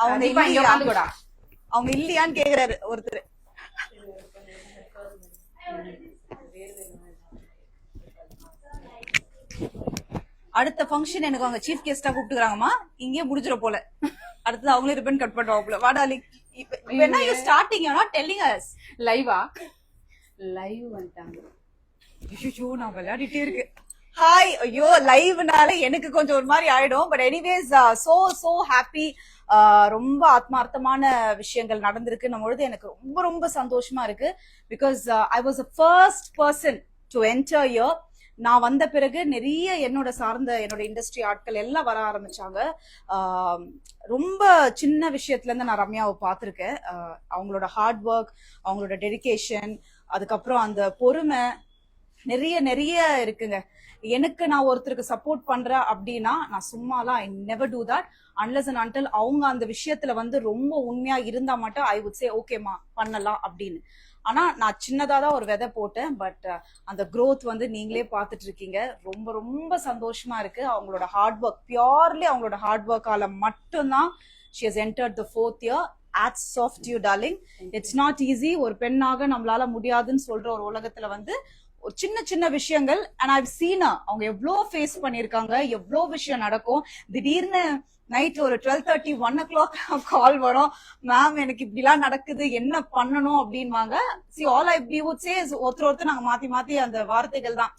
அவங்க இல்லையா அவங்க இல்லையான்னு கேக்குறாரு ஒருத்தர். அடுத்த ஃபங்க்ஷன் எனக்கு அவங்க சீஃப் கெஸ்டா கூப்பிட்டுக்கிறாங்கம்மா, இங்கே முடிஞ்சிட போல. அடுத்தது அவங்களே ரிப்பன் கட் பண்ணுவாங்க போல. வாடாலி when are you starting? You're not telling us. லைவா லைவ் வந்துட்டாங்க. ஐயோ நான் விளையாடிட்டே இருக்கு. ஹாய். ஐயோ லைவ்னால எனக்கு கொஞ்சம் ஒரு மாதிரி ஆயிடும். But anyways so happy. ரொம்ப ஆத்மார்த்தமான விஷயங்கள் நடந்திருக்கு நம்ம பொழுது எனக்கு ரொம்ப ரொம்ப சந்தோஷமா இருக்கு. Because I was a first person to enter year. நான் வந்த பிறகு நிறைய என்னோட இண்டஸ்ட்ரி ஆட்கள் எல்லாம் வர ஆரம்பிச்சாங்க. ரொம்ப சின்ன விஷயத்துல இருந்து நான் ரம்யாவை பார்த்திருக்கேன். அவங்களோட ஹார்ட் ஒர்க், அவங்களோட டெடிகேஷன், அதுக்கப்புறம் அந்த பொறுமை நிறைய நிறைய இருக்குங்க. எனக்கு நான் ஒருத்தருக்கு சப்போர்ட் பண்றேன் அப்படின்னா நான் சும்மாலாம் I never do that unless and until அவங்க அந்த விஷயத்துல வந்து ரொம்ப உண்மையா இருந்தா மட்டும் ஐ வுட் சே ஓகேமா பண்ணலாம் அப்படின்னு. ஆனா நான் சின்னதா தான் ஒரு விதை போட்டேன். பட் அந்த growth வந்து நீங்களே பார்த்துட்டு இருக்கீங்க. ரொம்ப ரொம்ப சந்தோஷமா இருக்கு. அவங்களோட ஹார்ட் ஒர்க், பியூர்லி அவங்களோட ஹார்ட் ஒர்க்கால மட்டும்தான் she has entered the 4th year. hats off to you darling. It's not easy. ஒரு பெண்ணாக நம்மளால முடியாதுன்னு சொல்ற ஒரு உலகத்துல வந்து ஒரு சின்ன சின்ன விஷயங்கள் and I've seen her. அவங்க எவ்வளோ ஃபேஸ் பண்ணிருக்காங்க, எவ்வளோ விஷயம் நடக்கும். திடீர்னு நைட் ஒரு 12:30 1 o'clock கால் வரும், மேம் எனக்கு இப்படிலாம் நடக்குது என்ன பண்ணணும் அப்படின்வாங்க. see all I would say is ஒருத்தர் நாங்க மாத்தி மாத்தி அந்த வார்த்தைகள் தான்.